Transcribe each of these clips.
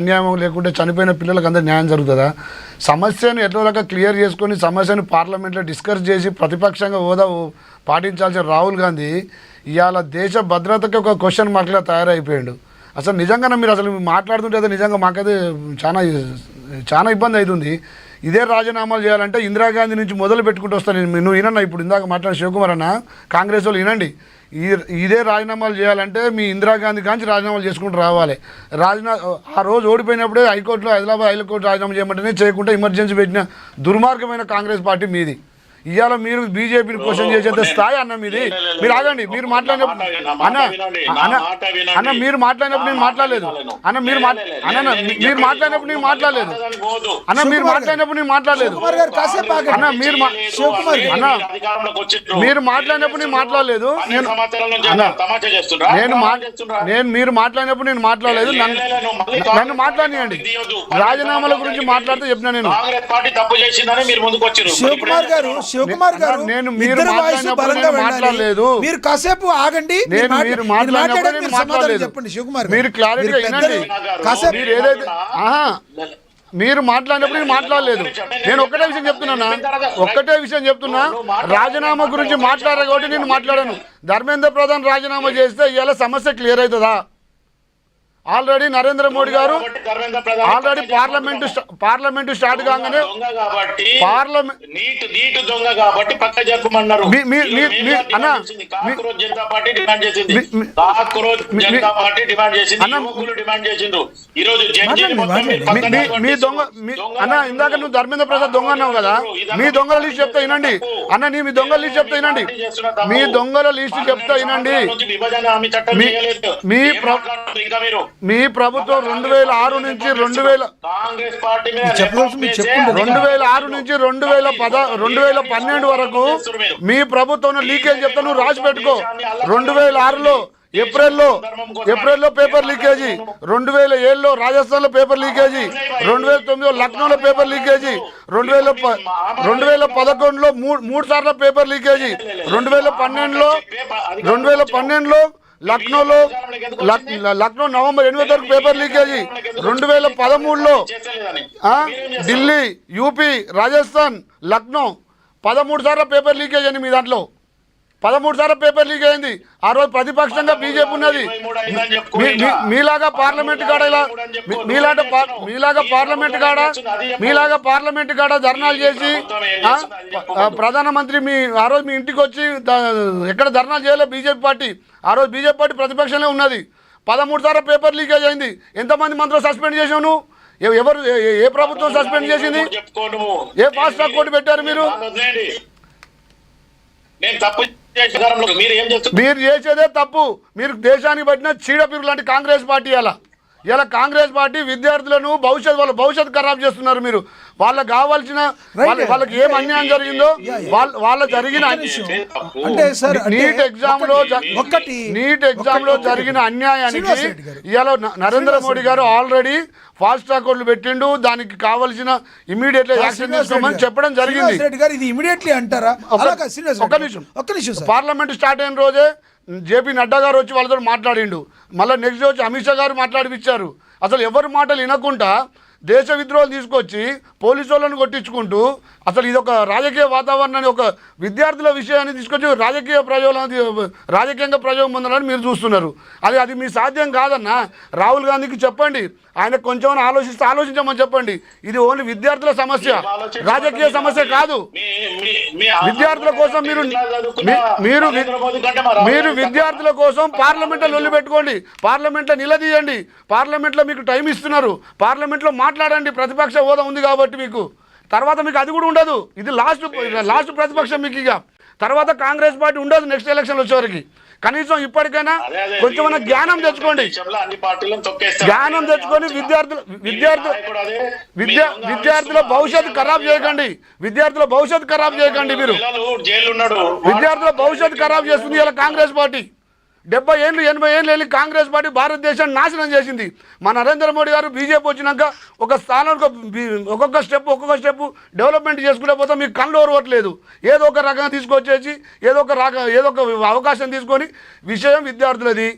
అన్యాయం లేకుంటే చనిపోయిన పిల్లలకు అందరూ న్యాయం జరుగుతుందా? సమస్యను ఎట్లా రకంగా క్లియర్ చేసుకొని సమస్యను పార్లమెంట్లో డిస్కస్ చేసి ప్రతిపక్షంగా హోదా పాటించాల్సిన రాహుల్ గాంధీ ఇవాళ దేశ భద్రతకి ఒక క్వశ్చన్ మార్క్లా తయారైపోయాడు. అసలు నిజంగానే మీరు అసలు మాట్లాడుతుంటే నిజంగా మాకైతే చాలా ఇబ్బంది అవుతుంది. ఇదే రాజీనామాలు చేయాలంటే ఇందిరాగాంధీ నుంచి మొదలు పెట్టుకుంటూ వస్తాను. నువ్వు వినన్నా ఇప్పుడు ఇందాక మాట్లాడిన శివకుమార్ అన్న కాంగ్రెస్ వాళ్ళు వినండి. ఇదే రాజీనామాలు చేయాలంటే మీ ఇందిరాగాంధీ కాంచి రాజీనామాలు చేసుకుంటూ రావాలి. ఆ రోజు ఓడిపోయినప్పుడే హైకోర్టులో హైదరాబాద్ హైకోర్టు రాజీనామా చేయమంటేనే చేయకుండా ఎమర్జెన్సీ పెట్టిన దుర్మార్గమైన కాంగ్రెస్ పార్టీ మీది. ఇవాళ మీరు బీజేపీని క్వశ్చన్ చేసేంత స్థాయి అన్న మీది. మీరు ఆగండి. మీరు మాట్లాడినప్పుడు అన్న మీరు మాట్లాడినప్పుడు నేను మాట్లాడలేదు అన్న. మీరు మాట్లాడినప్పుడు నేను మాట్లాడలేదు అన్న. మీరు మాట్లాడినప్పుడు నేను మాట్లాడలేదు అన్న. మీరు మాట్లాడినప్పుడు నేను మాట్లాడలేదు. మీరు మాట్లాడినప్పుడు నేను మాట్లాడలేదు. నన్ను మాట్లాడియండి. రాజీనామాల గురించి మాట్లాడితే చెప్పినా నేను. శివకుమార్ గారు మీరు మాట్లాడలేదు. మీరు కాసేపు ఆగండి. చెప్పండి శివకుమార్ మీరు క్లారిటీగా వినండి. మీరు ఏదైతే మీరు మాట్లాడినప్పుడు నేను మాట్లాడలేదు. నేను ఒక్కటే విషయం చెప్తున్నా. రాజీనామా గురించి మాట్లాడారు కాబట్టి నేను మాట్లాడాను. ధర్మేంద్ర ప్రధాన్ రాజీనామా చేస్తే ఇవాళ సమస్య క్లియర్ అవుతుందా? ఆల్రెడీ నరేంద్ర మోడీ గారు ఆల్రెడీ పార్లమెంటు స్టార్ట్ కాగానే ఇందాక నువ్వు ధర్మేంద్ర ప్రసాద్ దొంగ అన్నావు కదా. మీ దొంగల లిస్ట్ చెప్తా వినండి అన్న. మీ దొంగల లిస్ట్ చెప్తా వినండి. మీ దొంగల లిస్ట్ చెప్తా వినండి. మీ ప్రభుత్వం 2006 నుంచి 2012 వరకు మీ ప్రభుత్వం లీకేజ్ చెప్తా. నువ్వు రాసి పెట్టుకో. 2006లో ఏప్రిల్లో పేపర్ లీకేజీ, 2007లో రాజస్థాన్లో పేపర్ లీకేజీ, 2009లో లక్నోలో పేపర్ లీకేజీ, 2011లో 3 సార్లు పేపర్ లీకేజీ, 2012లో లక్నో నవంబర్ 8 వరకు పేపర్ లీకేజీ, 2013లో ఢిల్లీ, యూపీ, రాజస్థాన్, లక్నో 13 సార్లు పేపర్ లీకేజ్ అని మీ దాంట్లో 13 సార్లు పేపర్ లీక్ అయింది. ఆ రోజు ప్రతిపక్షంగా బీజేపీ ఉన్నది. మీలాగా పార్లమెంట్ కాడ ధర్నాలు చేసి ప్రధానమంత్రి ఆ రోజు మీ ఇంటికి వచ్చి ఎక్కడ ధర్నాలు చేయలే బీజేపీ పార్టీ. ఆ రోజు బీజేపీ పార్టీ ప్రతిపక్షంలో ఉన్నది. 13 సార్లు పేపర్ లీకేజ్ అయింది. ఎంతమంది మంత్రులు సస్పెండ్ చేసావు నువ్వు? ఎవరు ఏ ప్రభుత్వం సస్పెండ్ చేసింది? ఏ ఫాస్ట్ ట్రాక్ కోర్టు పెట్టారు మీరు? మీరు చేసేదే తప్పు. మీరు దేశానికి పట్టిన చీడపిరు లాంటి కాంగ్రెస్ పార్టీ. ఇలా కాంగ్రెస్ పార్టీ విద్యార్థులను వాళ్ళ భవిష్యత్తు ఖరాబ్ చేస్తున్నారు. మీరు వాళ్ళకి కావాల్సిన వాళ్ళకి ఏం అన్యాయం జరిగిందో వాళ్ళ జరిగిన నీట్ ఎగ్జామ్ లో జరిగిన అన్యాయానికి ఇలా నరేంద్ర మోడీ గారు ఆల్రెడీ ఫాస్ట్ ట్రాక్ కోర్టులు పెట్టిండు. దానికి కావాల్సిన ఇమీడియట్ యాక్షన్ తీసుకోమని చెప్పడం జరిగింది. ఒక్క నిమిషం. పార్లమెంట్ స్టార్ట్ అయిన రోజే జేపీ నడ్డా గారు వచ్చి వాళ్ళతో మాట్లాడిండు. మళ్ళీ నెక్స్ట్ డే వచ్చి అమిత్ షా గారు మాట్లాడిపించారు. అసలు ఎవరి మాటలు వినకుండా దేశ విద్రోహాలు తీసుకొచ్చి పోలీసు వాళ్ళని కొట్టించుకుంటూ అసలు ఇది ఒక రాజకీయ వాతావరణాన్ని ఒక విద్యార్థుల విషయాన్ని తీసుకొచ్చి రాజకీయంగా ప్రయోగం పొందాలని మీరు చూస్తున్నారు. అది మీ సాధ్యం కాదన్నా. రాహుల్ గాంధీకి చెప్పండి. ఆయన కొంచెం ఆలోచించమని చెప్పండి. ఇది ఓన్లీ విద్యార్థుల సమస్య, రాజకీయ సమస్య కాదు. విద్యార్థుల కోసం మీరు విద్యార్థుల కోసం పార్లమెంట్లో లొల్లి పెట్టుకోండి. పార్లమెంట్లో నిలదీయండి. పార్లమెంట్లో మీకు టైం ఇస్తున్నారు. పార్లమెంట్లో మాట్లాడండి. ప్రతిపక్ష హోదా ఉంది కాబట్టి మీకు తర్వాత మీకు అది కూడా ఉండదు. ఇది లాస్ట్ ప్రతిపక్షం మీకు. ఇక తర్వాత కాంగ్రెస్ పార్టీ ఉండదు నెక్స్ట్ ఎలక్షన్ వచ్చేవరకు. కనీసం ఇప్పటికైనా కొంచెం జ్ఞానం తెచ్చుకోండి. జ్ఞానం తెచ్చుకొని విద్యార్థుల భవిష్యత్తు ఖరాబ్ చేయకండి. విద్యార్థుల భవిష్యత్తు ఖరాబ్ చేయకండి. మీరు విద్యార్థుల భవిష్యత్తు ఖరాబ్ చేస్తుంది ఇలా కాంగ్రెస్ పార్టీ. 70 ఏళ్ళు 80 ఏళ్ళు వెళ్ళి కాంగ్రెస్ పార్టీ భారతదేశాన్ని నాశనం చేసింది. మా నరేంద్ర మోడీ గారు బీజేపీ వచ్చినాక ఒక స్థానానికి ఒక్కొక్క స్టెప్ డెవలప్మెంట్ చేసుకుంటే పోతే మీకు కళ్ళు ఓరవట్లేదు. ఏదో ఒక రకంగా తీసుకొచ్చేసి ఏదో ఒక అవకాశం తీసుకొని విషయం విద్యార్థులది.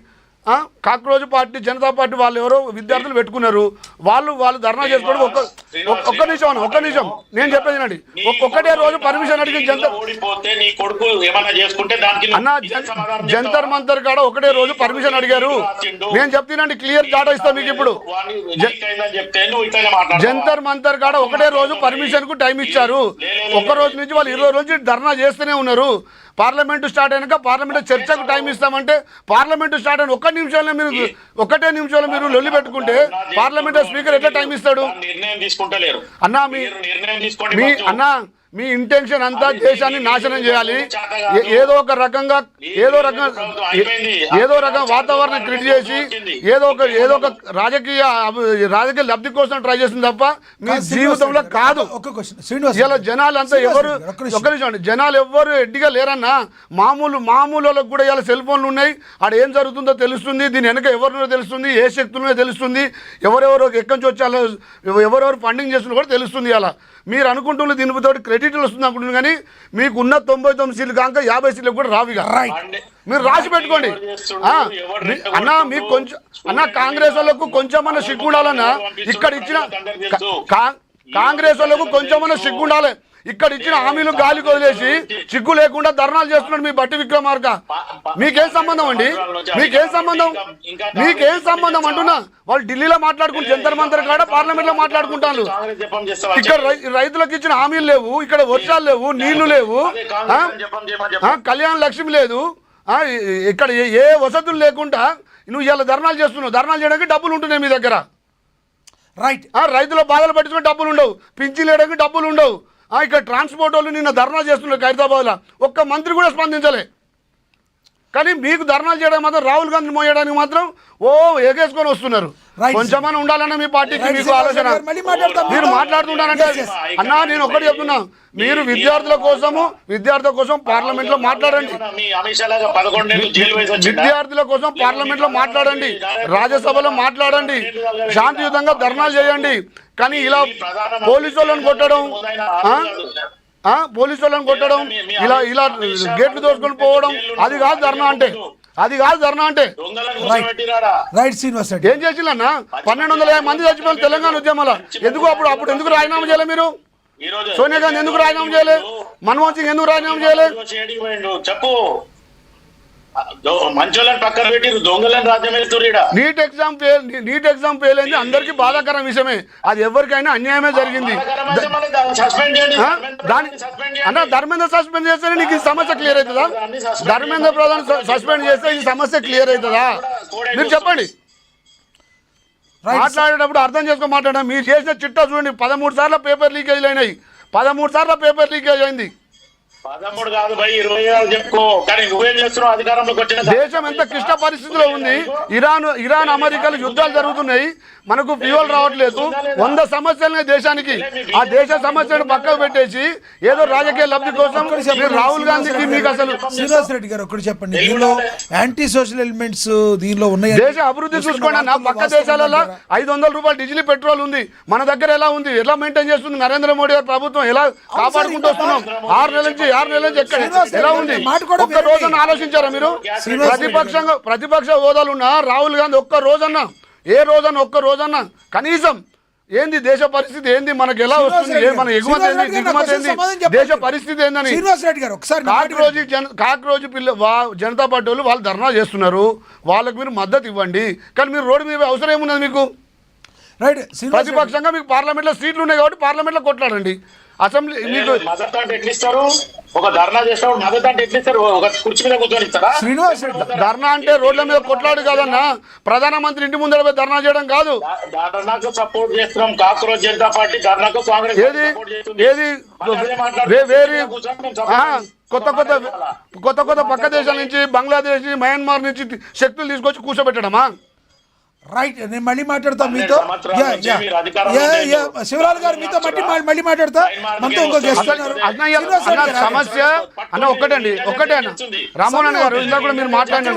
కాక్రోజ్ పార్టీ జనతా పార్టీ వాళ్ళు ఎవరో విద్యార్థులు పెట్టుకున్నారు, వాళ్ళు ధర్నా చేసుకోవడం ఒక్క నిమిషం నేను చెప్పేది ఒక్కటే రోజు పర్మిషన్ అడిగి అన్న జంతర్ మంతర్ కాడ ఒకటే రోజు పర్మిషన్ అడిగారు. నేను చెప్తానండి, క్లియర్ డాటా ఇస్తాను మీకు ఇప్పుడు. జంతర్ మంతర్ కాడ ఒకటే రోజు పర్మిషన్ కు టైం ఇచ్చారు. ఒక్క రోజు నుంచి వాళ్ళు 20 రోజులు ధర్నా చేస్తూనే ఉన్నారు. పార్లమెంటు స్టార్ట్ అయినాక పార్లమెంట్ చర్చకు టైం ఇస్తామంటే పార్లమెంటు స్టార్ట్ అయిన ఒకటే నిమిషంలో మీరు లొల్లి పెట్టుకుంటే పార్లమెంట్ స్పీకర్ ఎట్లా టైం ఇస్తాడు? అన్నా మీ ఇంటెన్షన్ అంతా దేశాన్ని నాశనం చేయాలి. ఏదో రకంగా వాతావరణం క్రియేట్ చేసి ఏదో ఒక రాజకీయ లబ్ధి కోసం ట్రై చేసింది తప్ప మీ జీవితంలో కాదు. ఇలా జనాలు అంతా జనాలు ఎవ్వరు ఎడ్డిగా లేరన్నా. మామూలు వాళ్ళకు కూడా ఇలా సెల్ ఫోన్లు ఉన్నాయి. ఆడ ఏం జరుగుతుందో తెలుస్తుంది, దీని వెనక ఎవరినో తెలుస్తుంది, ఏ శక్తులనో తెలుస్తుంది, ఎవరెవరో ఎక్కడి నుంచి వచ్చాలో ఎవరెవరు ఫండింగ్ చేస్తున్నా కూడా తెలుస్తుంది. అలా మీరు అనుకుంటున్న దీనితో క్రెడిట్లు వస్తుంది అనుకుంటున్నారు, కానీ మీకు ఉన్న 99 సీట్లు కాక 50 సీట్లు కూడా రావిగా. మీరు రాసి పెట్టుకోండి మీకు కొంచెం కాంగ్రెస్ వాళ్ళకు కొంచెమన్నా సిగ్గుండాలన్నా. ఇక్కడ ఇచ్చిన కాంగ్రెస్ వాళ్ళకు కొంచెమన్నా సిగ్గుండాలి. ఇక్కడ ఇచ్చిన హామీలు గాలికి వదిలేసి సిగ్గు లేకుండా ధర్నాలు చేస్తున్నాడు మీ బట్టి విక్రమార్క. మీకేం సంబంధం అండి? మీకేం సంబంధం అంటున్నా? వాళ్ళు ఢిల్లీలో మాట్లాడుకుంటూ జంతర్ మంతర్ కాడ పార్లమెంట్ లో మాట్లాడుకుంటారు. ఇక్కడ రైతులకు ఇచ్చిన హామీలు లేవు, ఇక్కడ వర్షాలు లేవు, నీళ్లు లేవు, కళ్యాణ లక్ష్మి లేదు, ఇక్కడ ఏ వసతులు లేకుండా నువ్వు ఇలా ధర్నాలు చేస్తున్నావు. ధర్నాలు చేయడానికి డబ్బులు ఉంటున్నాయి మీ దగ్గర. రైతుల బాధలు పట్టించుకుని డబ్బులు ఉండవు, పింఛన్లు వేయడానికి డబ్బులు ఉండవు. ఇక్కడ ట్రాన్స్పోర్ట్ వాళ్ళు నిన్న ధర్నా చేస్తున్నారు హైదరాబాద్లో, ఒక్క మంత్రి కూడా స్పందించలే. కానీ మీకు ధర్నాలు చేయడానికి మాత్రం రాహుల్ గాంధీ మోయడానికి మాత్రం ఎగేసుకొని వస్తున్నారు. కొంచెమన్నా ఉండాలన్న మీ పార్టీకి మీకు ఆలోచన. మీరు మాట్లాడుతుంటారంటే అన్నా నేను ఒకటి చెప్తున్నా, మీరు విద్యార్థుల కోసం పార్లమెంట్ లో మాట్లాడండి. విద్యార్థుల కోసం పార్లమెంట్ లో మాట్లాడండి, రాజ్యసభలో మాట్లాడండి, శాంతియుతంగా ధర్నాలు చేయండి. కానీ ఇలా పోలీసు వాళ్ళని కొట్టడం ఇలా గేట్లు దోసుకొని పోవడం అది కాదు ధర్నా అంటే. ఏం చేసిందన్నా? 1250 మంది చచ్చిపోయిన తెలంగాణ ఉద్యమాలు. అప్పుడు ఎందుకు రాజీనామా చేయలే మీరు? సోనియా గాంధీ ఎందుకు రాజీనామా చేయలే? మన్మోహన్ సింగ్ ఎందుకు రాజీనామా చేయలే? చెప్పు. మంచోళ్ళని పక్కన పెట్టి దొంగలను రాజ్యం వెళ్తుర్రీడా. నీట్ ఎగ్జామ్ ఫెయిల్ అయింది అందరికీ బాధాకరం విషయమే. అది ఎవరికైనా అన్యాయమే జరిగింది. ధర్మేంద్ర సస్పెండ్ చేస్తే నీకు ఈ సమస్య క్లియర్ అవుతుందా? ధర్మేంద్ర ప్రధాన్ సస్పెండ్ చేస్తే ఈ సమస్య క్లియర్ అవుతుందా? మీరు చెప్పండి. మాట్లాడేటప్పుడు అర్థం చేసుకొని మాట్లాడాం. మీరు చేసిన చిట్టా చూడండి, 13 సార్లు పేపర్ లీకేజ్ అయినాయి. 13 సార్లు పేపర్ లీకేజ్ అయింది. 13 కాదు భయ్, 26 చెప్పుకో. కానీ నువ్వేం చేస్తున్నావు? అధికారంలోకి వచ్చిన దేశం ఎంత క్లిష్ట పరిస్థితిలో ఉంది. ఇరాన్ అమెరికాలు యుద్ధాలు జరుగుతున్నాయి, మనకు ఫ్యూయల్ రావట్లేదు. 100 సమస్యలు దేశానికి. ఆ దేశ సమస్యను పక్కకు పెట్టేసి ఏదో రాజకీయ లబ్ధి కోసం రాహుల్ గాంధీకి మీకు అసలు. శ్రీనివాస్ రెడ్డి గారు ఒకటి చెప్పండి, దీనిలో యాంటీ సోషల్ ఎలిమెంట్స్ దీనిలో ఉన్నాయి. దేశ అభివృద్ధి చూసుకోండి అన్న. పక్క దేశాలలో 500 రూపాయలు డీజిల్ పెట్రోల్ ఉంది, మన దగ్గర ఎలా ఉంది? ఎలా మెయింటైన్ చేస్తుంది నరేంద్ర మోడీ గారి ప్రభుత్వం? ఎలా కాపాడుకుంటూ వస్తున్నాం? 6 నెలల నుంచి ఎక్కడ ఎలా ఉంది? ఒక్క రోజున ఆలోచించారా మీరు? ప్రతిపక్ష హోదాలు ఉన్న రాహుల్ గాంధీ ఒక్క రోజన్నా కనీసం ఏంది దేశ పరిస్థితి ఏంది, మనకి ఎలా వస్తుంది, మన ఎగుమతి ఏంది, దిగుమతి ఏంది, దేశ పరిస్థితి ఏందని. కాక్రోజు జనతా పార్టీ వాళ్ళు ధర్నా చేస్తున్నారు, వాళ్ళకి మీరు మద్దతు ఇవ్వండి. కానీ మీరు రోడ్డు మీద అవసరం ఏమున్నది మీకు? ప్రతిపక్షంగా మీకు పార్లమెంట్లో సీట్లు ఉన్నాయి కాబట్టి పార్లమెంట్లో కొట్లాడండి. అసెంబ్లీ మీకు మద్దతు అంటే ఎట్లా ఇస్తారు? ఒక ధర్నా చేసినప్పుడు మద్దతు అంటే ఎట్లా ఇస్తారు? ఒక కుర్చీ మీద కూర్చొని ఇస్తారా? ధర్నా అంటే రోడ్ల మీద కొట్లాడు కాదన్నా. ప్రధానమంత్రి ఇంటి ముందర ధర్నా చేయడం కాదు. ధర్నాకు సపోర్ట్ చేస్తున్నాం కాక్రోజ్ జనతా పార్టీ, ధర్నాకు కాంగ్రెస్ ఏది కొత్త పక్క దేశాల నుంచి, బంగ్లాదేశ్ నుంచి, మయన్మార్ నుంచి శక్తులు తీసుకొచ్చి కూర్చోబెట్టడమా? రైట్, నేను మళ్ళీ మాట్లాడతా మీతో. శివలాల్ గారు మీతో మళ్ళీ మాట్లాడతా. మనతో ఇంకో గెస్ట్ సమస్య అన్న ఒక్కటే అన్న రామోహన్ గారు ఇందాక కూడా మీరు మాట్లాడిన